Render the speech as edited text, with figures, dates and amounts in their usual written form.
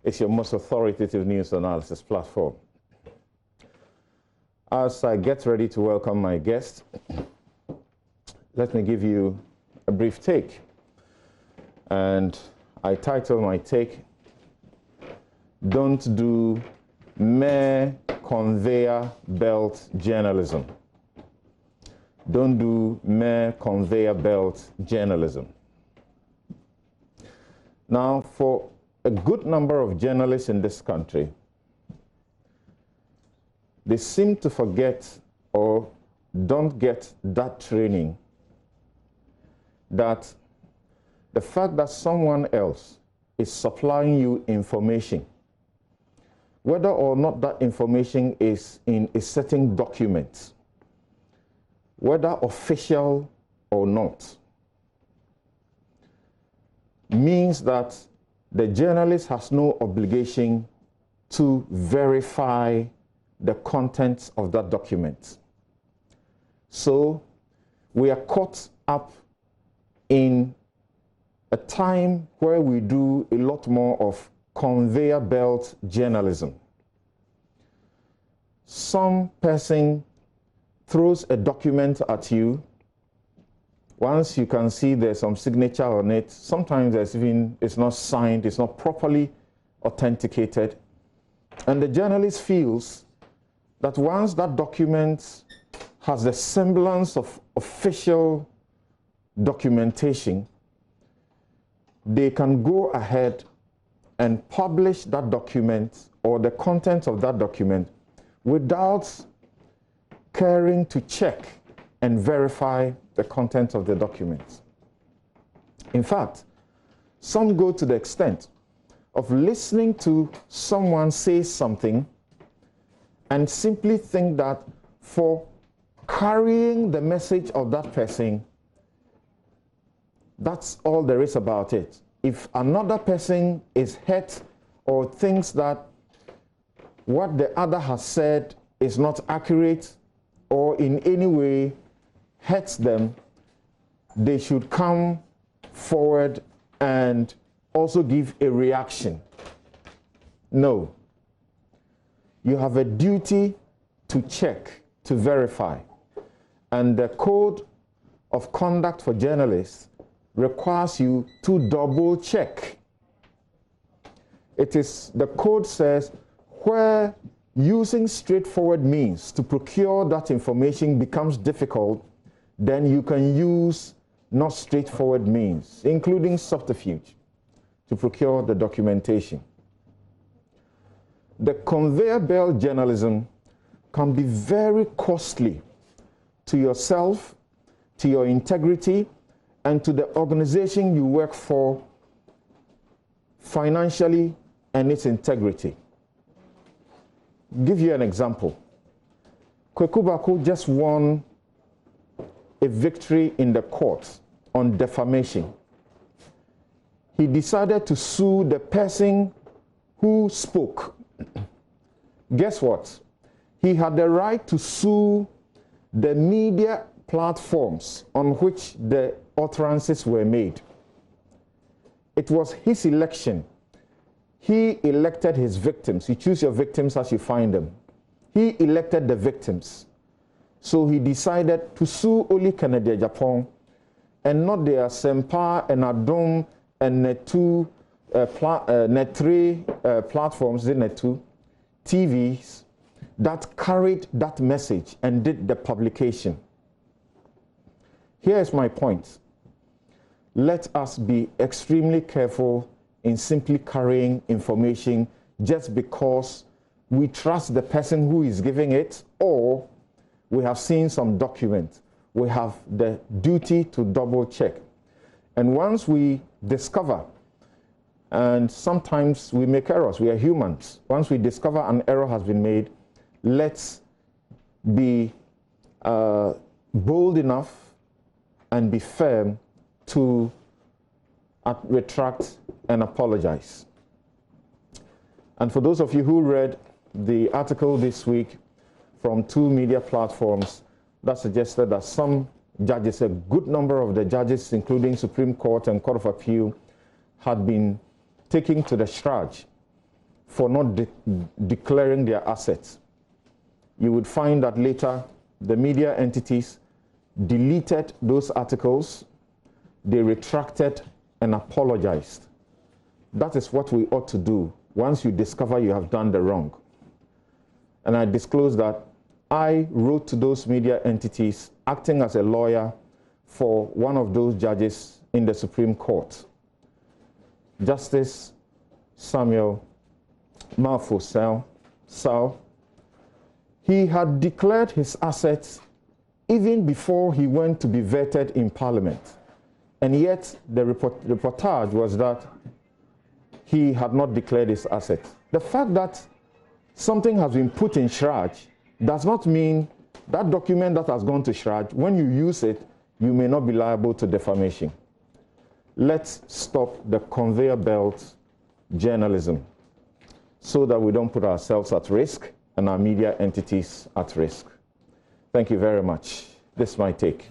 is your most authoritative news analysis platform. As I get ready to welcome my guest, let me give you a brief take. And I title my take, "Don't Do Mere Conveyor Belt Journalism." Don't do mere conveyor belt journalism. Now, for a good number of journalists in this country, they seem to forget or don't get that training that the fact that someone else is supplying you information, whether or not that information is in a certain document, whether official or not, means that the journalist has no obligation to verify the contents of that document. So we are caught up in a time where we do a lot more of conveyor belt journalism. Some person throws a document at you. Once you can see there's some signature on it, sometimes it's not signed, it's not properly authenticated. And the journalist feels that once that document has the semblance of official documentation, they can go ahead and publish that document or the content of that document without caring to check and verify the content of the document. In fact, some go to the extent of listening to someone say something and simply think that for carrying the message of that person, that's all there is about it. If another person is hurt or thinks that what the other has said is not accurate or in any way hurts them, they should come forward and also give a reaction. No. You have a duty to check, to verify. And the code of conduct for journalists requires you to double check. The code says where using straightforward means to procure that information becomes difficult, then you can use not straightforward means, including subterfuge, to procure the documentation. The conveyor belt journalism can be very costly to yourself, to your integrity, and to the organization you work for financially and its integrity. Give you an example. Kweku Baku just won a victory in the court on defamation. He decided to sue the person who spoke. Guess what? He had the right to sue the media platforms on which the utterances were made. It was his election. He elected his victims. You choose your victims as you find them. He elected the victims. So he decided to sue only Canada, Japan, and not the Sempa and Adom and Net2, Net3 platforms, the Net2 TVs that carried that message and did the publication. Here is my point. Let us be extremely careful in simply carrying information just because we trust the person who is giving it, or we have seen some document. We have the duty to double check. And once we discover, and sometimes we make errors, we are humans. Once we discover an error has been made, let's be bold enough and be firm to retract and apologize. And for those of you who read the article this week from two media platforms that suggested that some judges, a good number of the judges, including Supreme Court and Court of Appeal, had been taken to the charge for not declaring their assets. You would find that later the media entities deleted those articles, they retracted and apologized. That is what we ought to do once you discover you have done the wrong. And I disclose that I wrote to those media entities acting as a lawyer for one of those judges in the Supreme Court, Justice Samuel Malfo Sal. He had declared his assets even before he went to be vetted in Parliament. And yet the reportage was that he had not declared his assets. The fact that something has been put in Shraj does not mean that document that has gone to Shraj, when you use it, you may not be liable to defamation. Let's stop the conveyor belt journalism so that we don't put ourselves at risk and our media entities at risk. Thank you very much. This is my take.